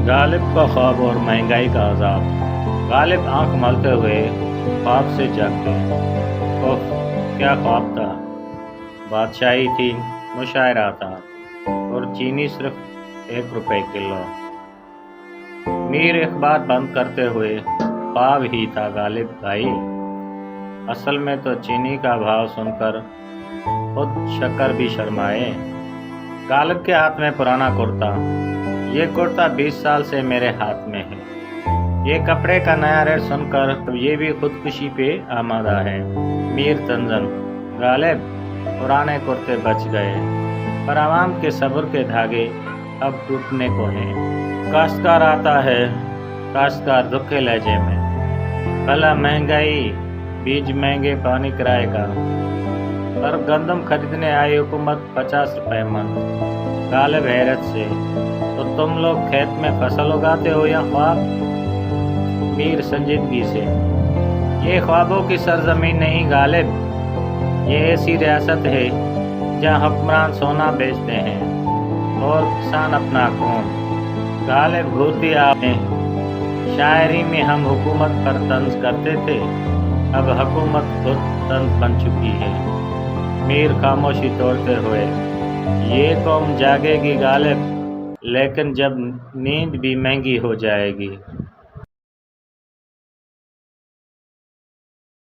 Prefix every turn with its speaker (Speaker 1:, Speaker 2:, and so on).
Speaker 1: غالب کا خواب اور مہنگائی کا عذاب۔ غالب آنکھ ملتے ہوئے خواب سے جگ گئے۔ اوہ کیا خواب تھا! بادشاہی تھی، مشاعرہ تھا اور چینی صرف 1 روپے کلو۔ میر اخبار بند کرتے ہوئے خواب ہی تھا غالب بھائی، اصل میں تو چینی کا بھاؤ سن کر خود شکر بھی شرمائے۔ غالب کے ہاتھ میں پرانا کرتا۔ یہ کرتا 20 سال سے میرے ہاتھ میں ہے۔ یہ کپڑے کا نیا ریٹ سن کر یہ بھی خودکشی پہ آمادہ ہے۔ میر تنزن: غالب، پرانے کرتے بچ گئے، پر عوام کے صبر کے دھاگے اب ٹوٹنے کو ہیں۔ کاشتکار آتا ہے، کاشتکار دکھے لہجے میں: بھلا مہنگائی، بیج مہنگے، پانی کرائے کا، پر گندم خریدنے آئی حکومت 50 روپے من۔ غالب حیرت سے: تو تم لوگ کھیت میں فصل اگاتے ہو یا خواب؟ میر سنجیدگی سے: یہ خوابوں کی سرزمین نہیں غالب، یہ ایسی ریاست ہے جہاں حکمران سونا بیچتے ہیں اور کسان اپنا خون۔ غالب گھورتی آواز میں: شاعری میں ہم حکومت پر طنز کرتے تھے، اب حکومت خود طنز بن چکی ہے۔ میر خاموشی توڑتے ہوئے: یہ قوم جاگے گی غالب، لیکن جب نیند بھی مہنگی ہو جائے گی۔